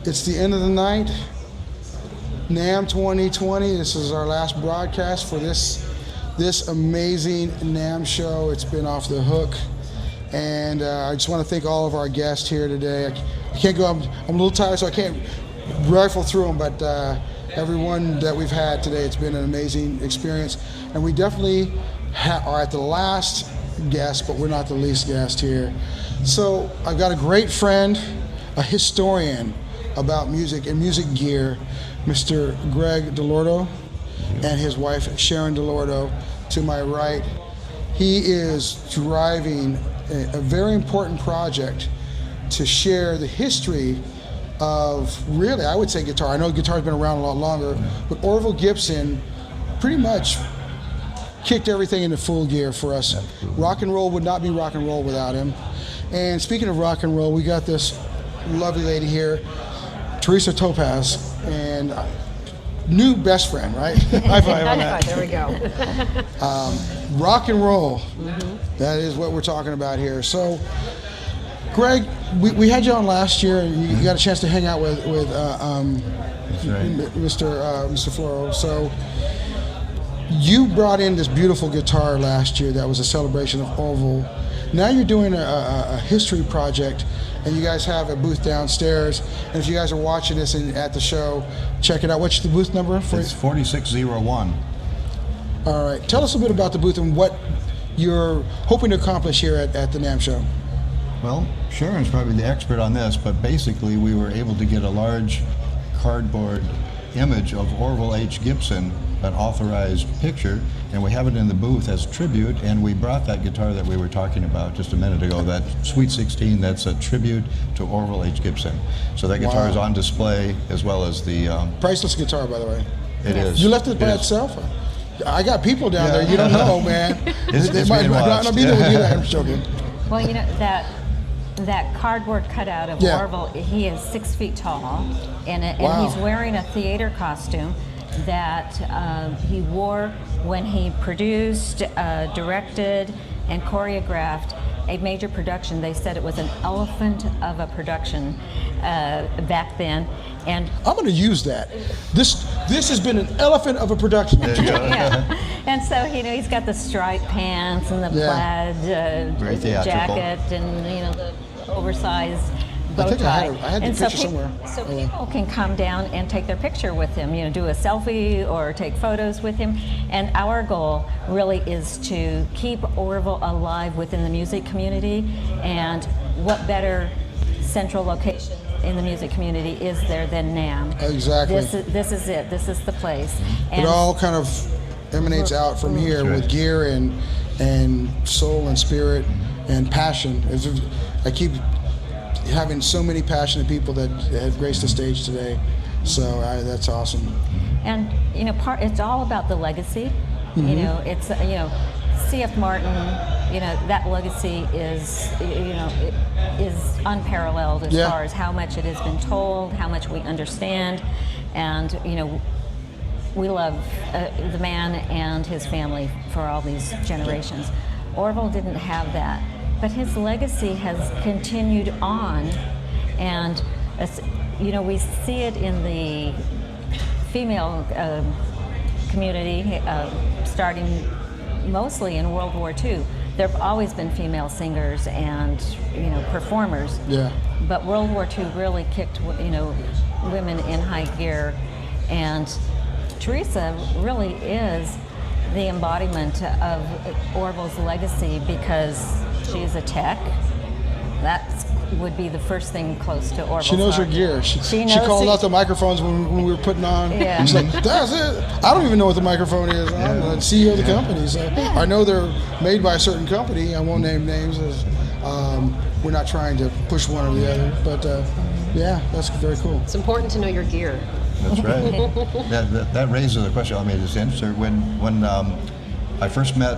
It's the end of the night. NAMM 2020. This is our last broadcast for this amazing NAMM show. It's been off the hook, and I just want to thank all of our guests here today. I can't go. I'm a little tired, so I can't rifle through them. But everyone that we've had today, it's been an amazing experience, and we definitely are at the last guest, but we're not the least guest here. So I've got a great friend, a historian about music and music gear, Mr. Greg De Lorto, and his wife Sharon De Lorto to my right. He is driving a very important project to share the history of, really, I would say guitar. I know guitar's been around a lot longer, but Orville Gibson pretty much kicked everything into full gear for us. Rock and roll would not be rock and roll without him. And speaking of rock and roll, we got this lovely lady here, Teresa Topaz, and new best friend, right? High five on that. There we go. Rock and roll, that is what we're talking about here. So, Greg, we had you on last year, and you got a chance to hang out with Mr. Floro. So, you brought in this beautiful guitar last year that was a celebration of Orville. Now you're doing a history project, and you guys have a booth downstairs. And if you guys are watching this at the show, check it out. What's the booth number for It's 4601. All right. Tell us a bit about the booth and what you're hoping to accomplish here at the NAMM show. Well, Sharon's probably the expert on this, but basically we were able to get a large cardboard image of Orville H. Gibson, an authorized picture, and we have it in the booth as tribute, and we brought that guitar that we were talking about just a minute ago, that Sweet 16, that's a tribute to Orville H. Gibson. So that guitar is on display, as well as the... priceless guitar, by the way. It is. You left it by itself? I got people down there, you don't know, man. It's might being not watched. be there with you. I'm joking. Well, you know, that cardboard cutout of Orville, he is 6 feet tall, and he's wearing a theater costume that he wore when he produced, directed, and choreographed a major production. They said it was an elephant of a production back then. And I'm going to use that. This has been an elephant of a production. Yeah. And so, you know, he's got the striped pants and the plaid jacket, and, you know, the oversized bow tie. I had the picture somewhere. So people can come down and take their picture with him, you know, do a selfie or take photos with him. And our goal really is to keep Orville alive within the music community. And what better central location in the music community is there than NAMM? Exactly. This is it. This is the place. And it all kind of emanates out from here with gear and soul and spirit and passion. I keep having so many passionate people that have graced the stage today, so that's awesome. And you know, it's all about the legacy. You know, it's C.F. Martin. You know, that legacy is is unparalleled as far as how much it has been told, how much we understand, and you know, we love the man and his family for all these generations. Orville didn't have that. But his legacy has continued on, and you know, we see it in the female community, starting mostly in World War II. There have always been female singers and, you know, performers. Yeah. But World War II really kicked, you know, women in high gear, and Teresa really is the embodiment of Orville's legacy because she's a tech. That would be the first thing close to Orville's She knows her gear. She called out the microphones when we were putting on. Yeah. She's like, that's it. I don't even know what the microphone is. I'm the CEO of the company. So I know they're made by a certain company. I won't name names. We're not trying to push one or the other. But yeah, that's very cool. It's important to know your gear. That's right. that raises a question. Let me just answer. When I first met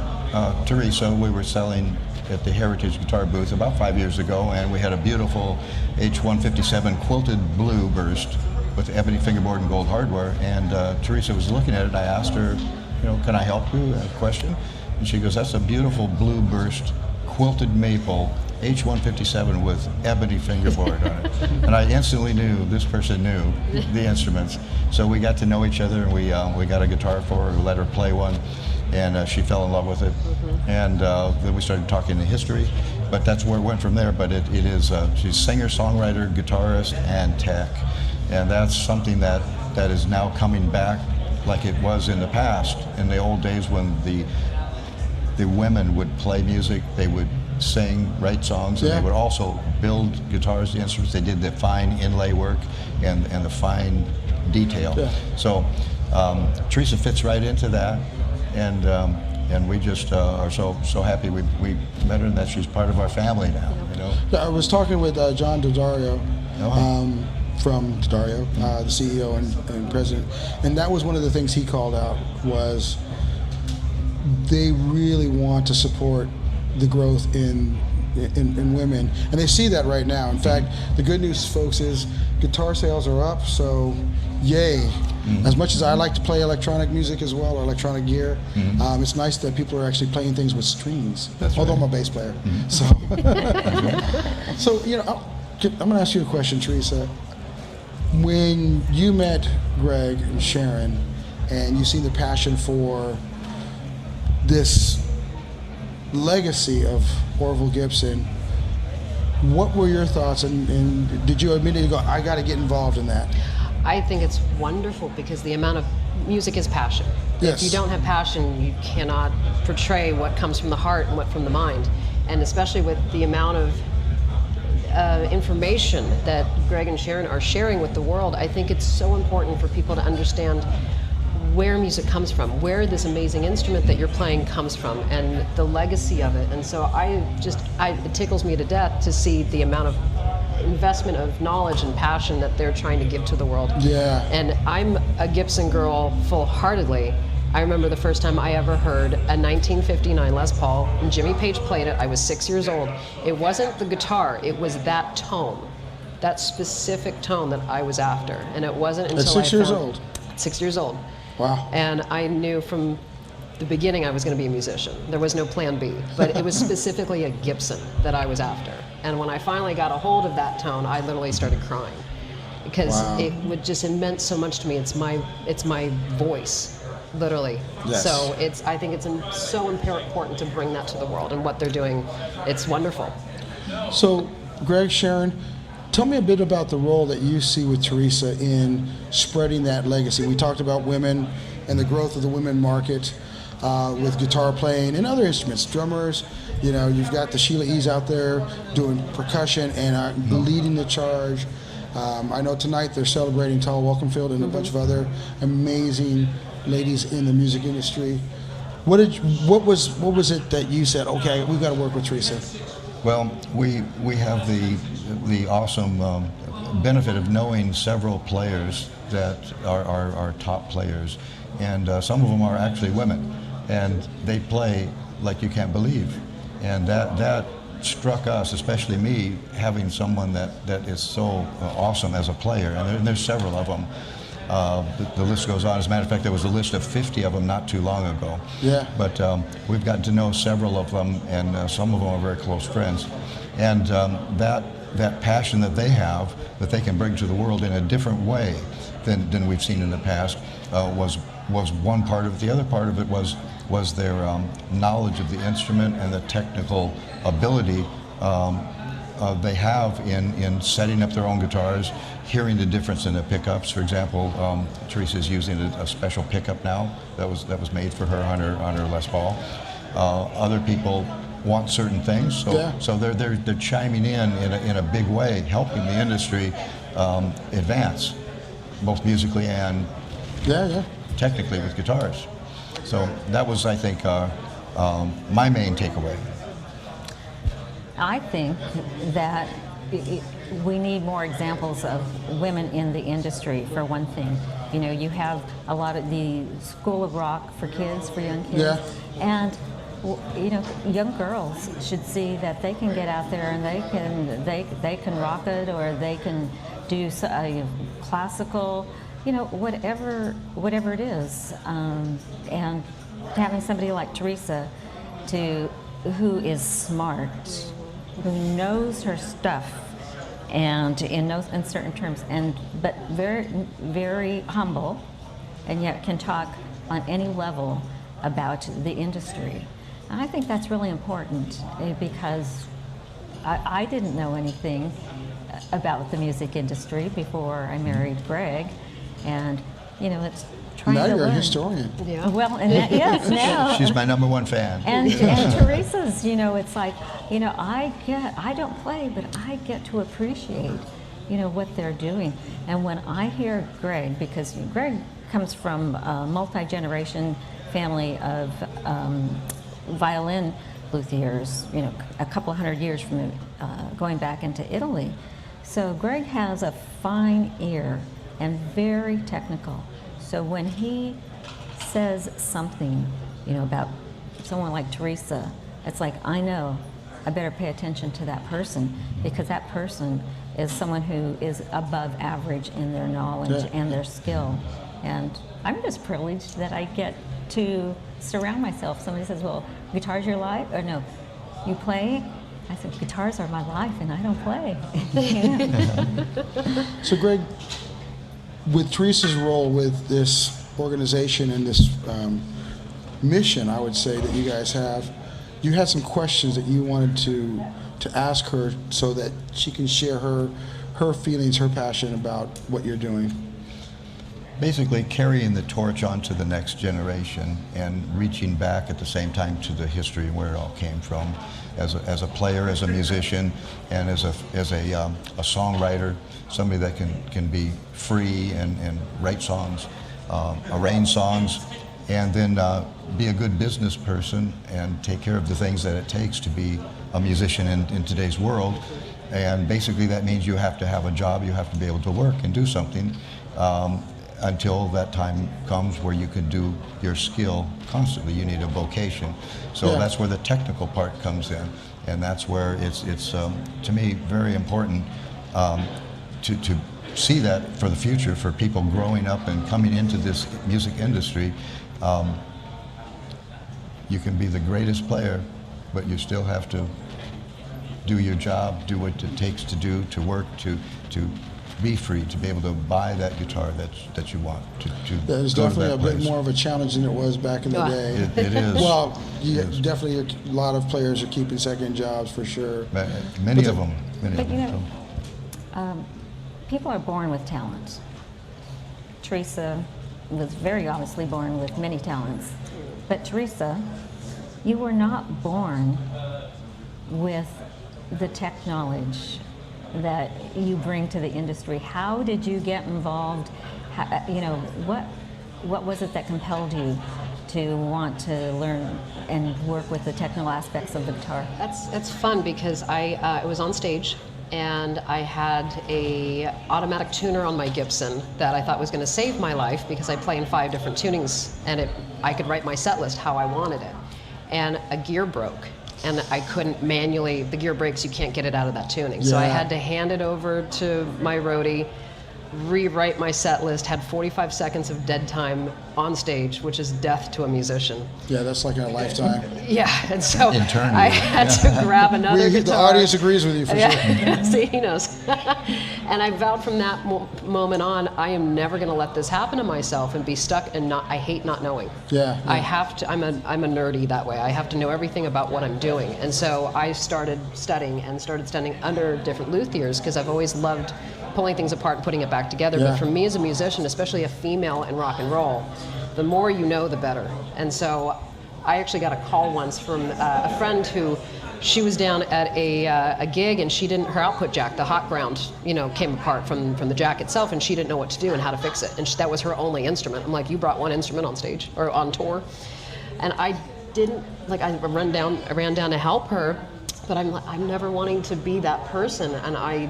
Teresa, we were selling at the Heritage Guitar booth about 5 years ago, and we had a beautiful H157 quilted blue burst with ebony fingerboard and gold hardware. And Teresa was looking at it. I asked her, you know, can I help you? A question. And she goes, that's a beautiful blue burst quilted maple H157 with ebony fingerboard on it. And I instantly knew this person knew the instruments. So we got to know each other, and we got a guitar for her, let her play one, and she fell in love with it. And then we started talking the history, but that's where it went from there. But it is, she's singer, songwriter, guitarist, and tech. And that's something that is now coming back like it was in the past. In the old days when the women would play music, they would sing, write songs, and they would also build guitars, the instruments. They did the fine inlay work and the fine detail. Yeah. So Teresa fits right into that, and we just are so happy we met her, and that she's part of our family now. You know. Yeah, I was talking with John DiDario. From DiDario, the CEO and president, and that was one of the things he called out was they really want to support the growth in women, and they see that right now. In fact, the good news, folks, is guitar sales are up, so yay. As much as I like to play electronic music as well, or electronic gear, it's nice that people are actually playing things with strings. That's although right. I'm a bass player. So, so you know, I'm going to ask you a question, Teresa. When you met Greg and Sharon, and you see the passion for this legacy of Orville Gibson, what were your thoughts, and did you immediately go, I got to get involved in that? I think it's wonderful because the amount of music is passion. Yes. If you don't have passion, you cannot portray what comes from the heart and what from the mind. And especially with the amount of information that Greg and Sharon are sharing with the world, I think it's so important for people to understand where music comes from, where this amazing instrument that you're playing comes from, and the legacy of it. And so it tickles me to death to see the amount of investment of knowledge and passion that they're trying to give to the world. Yeah. And I'm a Gibson girl full-heartedly. I remember the first time I ever heard a 1959 Les Paul, and Jimmy Page played it. I was 6 years old. It wasn't the guitar, it was that tone, that specific tone that I was after. And it wasn't until At 6 years old? 6 years old. Wow. And I knew from the beginning I was going to be a musician. There was no plan B, but it was specifically a Gibson that I was after. And when I finally got a hold of that tone, I literally started crying because it meant so much to me. It's my voice. Literally. Yes. So I think it's so important to bring that to the world, and what they're doing, it's wonderful. So, Greg, Sharon, tell me a bit about the role that you see with Teresa in spreading that legacy. We talked about women and the growth of the women market with guitar playing and other instruments, drummers. You know, you've got the Sheila E's out there doing percussion and leading the charge. I know tonight they're celebrating Tal Welkenfield and a bunch of other amazing ladies in the music industry. What was it that you said, okay, we've got to work with Teresa? Well, we have the awesome benefit of knowing several players that are top players, and some of them are actually women, and they play like you can't believe, and that struck us, especially me, having someone that is so awesome as a player, and there's several of them. The list goes on. As a matter of fact, there was a list of 50 of them not too long ago. Yeah. But we've gotten to know several of them, and some of them are very close friends. And that passion that they have, that they can bring to the world in a different way than we've seen in the past, was one part of it. The other part of it was their knowledge of the instrument and the technical ability they have in setting up their own guitars, hearing the difference in the pickups. For example, Teresa's using a special pickup now that was made for her on her Les Paul. Other people want certain things, so they're chiming in a big way, helping the industry advance, both musically and technically with guitars. So that was, I think, my main takeaway. I think that we need more examples of women in the industry, for one thing. You know, you have a lot of the School of Rock for kids, for young kids, and you know, young girls should see that they can get out there and they can rock it, or they can do classical, you know, whatever it is, and having somebody like Teresa who is smart, who knows her stuff, and in certain terms, but very, very humble, and yet can talk on any level about the industry. And I think that's really important because I didn't know anything about the music industry before I married Greg, and it's trying now to you're learn. a historian. Yeah. Well, and yes, now. She's my #1 fan. And Teresa's, it's like, I don't play, but I get to appreciate, what they're doing. And when I hear Greg, because Greg comes from a multi-generation family of violin luthiers, a couple hundred years from going back into Italy. So Greg has a fine ear and very technical. So when he says something, about someone like Teresa, it's like, I know I better pay attention to that person, because that person is someone who is above average in their knowledge and their skill. And I'm just privileged that I get to surround myself. Somebody says, well, guitar's your life? Or no, you play? I said, guitars are my life and I don't play. So Greg, with Teresa's role with this organization and this mission, I would say, that you guys have, you had some questions that you wanted to ask her so that she can share her feelings, her passion about what you're doing. Basically carrying the torch on to the next generation and reaching back at the same time to the history and where it all came from, as a player, as a musician, and as a songwriter, somebody that can be free and write songs, arrange songs, and then be a good business person and take care of the things that it takes to be a musician in today's world. And basically that means you have to have a job, you have to be able to work and do something until that time comes where you can do your skill constantly. You need a vocation. So that's where the technical part comes in. And that's where it's to me, very important to see that for the future, for people growing up and coming into this music industry. You can be the greatest player, but you still have to do your job, do what it takes to do, to work, to be free, to be able to buy that guitar that you want. That is definitely a bit more of a challenge than it was back in the day. It is. Well, definitely a lot of players are keeping second jobs for sure. Many of them. People are born with talent. Teresa was very obviously born with many talents. But Teresa, you were not born with the tech knowledge that you bring to the industry. How did you get involved? What was it that compelled you to want to learn and work with the technical aspects of the guitar? That's fun because I was on stage and I had a automatic tuner on my Gibson that I thought was going to save my life because I play in 5 different tunings and I could write my set list how I wanted it. And a gear broke. And I couldn't manually, the gear breaks, you can't get it out of that tuning. So I had to hand it over to my roadie, rewrite my set list, had 45 seconds of dead time on stage, which is death to a musician. Yeah, that's like in a lifetime. Yeah, and so I had to grab another guitar. The audience agrees with you for sure. See, he knows. And I vowed from that moment on, I am never going to let this happen to myself and be stuck and I hate not knowing. Yeah. I have to, I'm a nerdy that way. I have to know everything about what I'm doing. And so I started studying under different luthiers because I've always loved pulling things apart and putting it back together. But for me as a musician, especially a female in rock and roll, the more you know, the better. And so I actually got a call once from a friend who, she was down at a gig and her output jack, the hot ground, came apart from the jack itself, and she didn't know what to do and how to fix it. And that was her only instrument. I'm like, you brought one instrument on stage or on tour? And I didn't, I ran down to help her. But I'm never wanting to be that person, and I,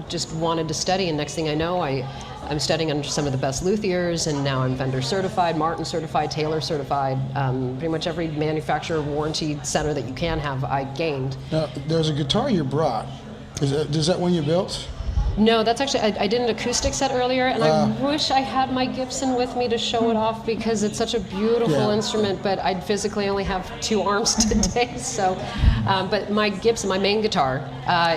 just wanted to study. And next thing I know, I'm studying under some of the best luthiers, and now I'm vendor certified, Martin certified, Taylor certified. Pretty much every manufacturer warranty center that you can have, I gained. Now, there's a guitar you brought. Is that one you built? No, that's actually, I did an acoustic set earlier, and I wish I had my Gibson with me to show it off because it's such a beautiful instrument, but I'd physically only have 2 arms today. So, but my Gibson, my main guitar,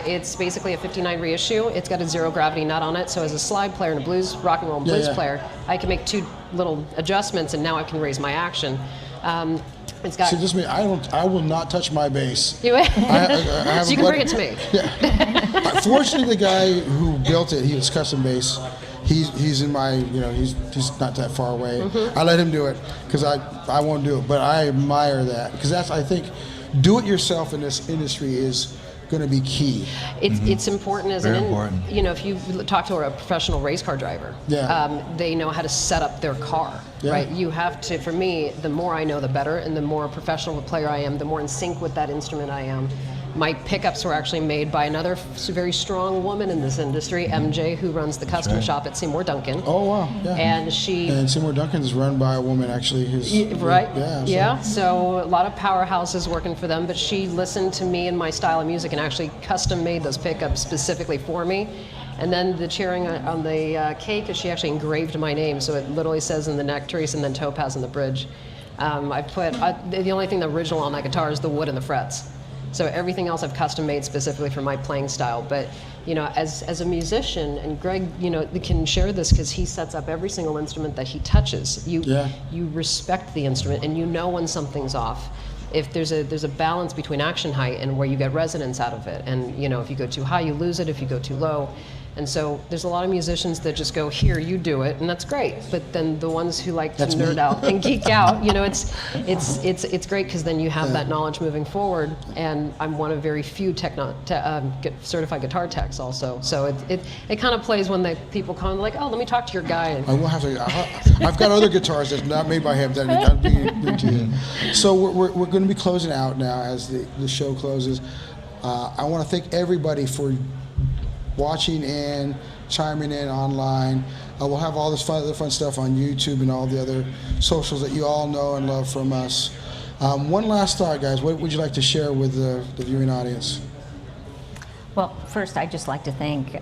it's basically a 59 reissue. It's got a 0 gravity nut on it, so as a slide player and a rock and roll and blues player, I can make 2 little adjustments, and now I can raise my action. It's got. See, just me. I will not touch my bass. You, I have so you can bring it to me. Yeah. Fortunately, the guy who built it, he was custom bass. He's in my, he's not that far away. I let him do it because I won't do it, but I admire that because that's, I think, do it yourself in this industry is going to be key. It's important as Very important. If you talk to a professional race car driver, they know how to set up their car, right? You have to, for me, the more I know, the better, and the more professional a player I am, the more in sync with that instrument I am. My pickups were actually made by another very strong woman in this industry, MJ, who runs the custom shop at Seymour Duncan. Oh wow! Yeah. And Seymour Duncan is run by a woman actually. Right. Yeah. So a lot of powerhouses working for them, but she listened to me and my style of music and actually custom made those pickups specifically for me. And then the cherry on the cake is she actually engraved my name, so it literally says in the neck, Teresa, and then Topaz in the bridge. I put the only thing the original on that guitar is the wood and the frets. So everything else I've custom made specifically for my playing style. But as a musician, and Greg, can share this because he sets up every single instrument that he touches. You respect the instrument, and you know when something's off. If there's a balance between action height and where you get resonance out of it, and if you go too high, you lose it. If you go too low. And so there's a lot of musicians that just go, here, you do it, and that's great. But then the ones who like to nerd out and geek out, it's great because then you have that knowledge moving forward. And I'm one of very few certified guitar techs also. So it kind of plays when the people come like, oh, let me talk to your guy. I will have to. I've got other guitars that's not made by him that I'd be into him. So we're going to be closing out now as the show closes. I want to thank everybody for watching and chiming in online. We'll have all this other fun stuff on YouTube and all the other socials that you all know and love from us. One last thought, guys. What would you like to share with the viewing audience? Well, first, I'd just like to thank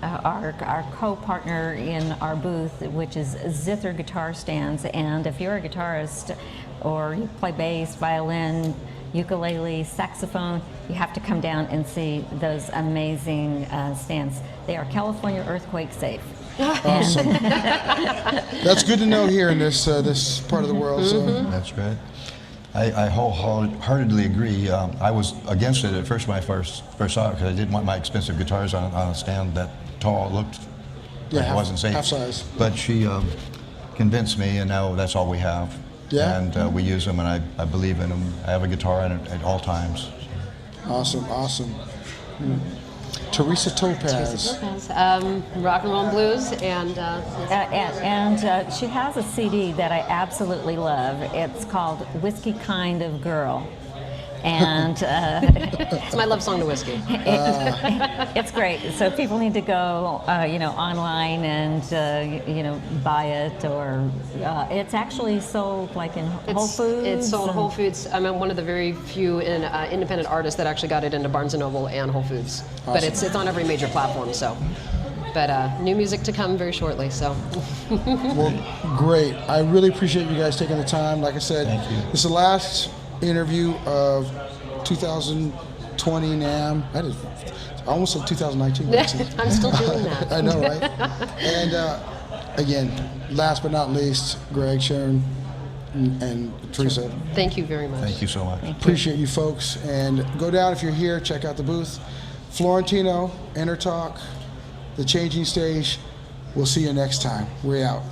our co-partner in our booth, which is Zither Guitar Stands. And if you're a guitarist or you play bass, violin, ukulele, saxophone, you have to come down and see those amazing stands. They are California earthquake safe. Awesome. That's good to know here in this part of the world. So. That's right. I wholeheartedly agree. I was against it at first when I first saw it because I didn't want my expensive guitars on a stand that tall. It looked like it wasn't safe. Half size. But she convinced me, and now that's all we have. Yeah. And we use them, and I believe in them. I have a guitar in it at all times. Awesome. Teresa Topaz. Rock and roll and blues, and she has a CD that I absolutely love. It's called Whiskey Kind of Girl. And it's my love song to whiskey. It's great. So people need to go, online and buy it, or it's actually sold like in Whole Foods. It's sold Whole Foods. I'm one of the very few independent artists that actually got it into Barnes & Noble and Whole Foods. Awesome. But it's on every major platform. So, but new music to come very shortly. So. Well, great. I really appreciate you guys taking the time. Like I said, thank you. This is the last interview of 2020 NAMM. I almost said 2019. I'm still doing that. I know, right? And again, last but not least, Greg, Sharon, and Teresa. Thank you very much. Thank you so much. Appreciate you folks. And go down if you're here, check out the booth. Florentino, EnterTalk, The Changing Stage. We'll see you next time. We're out.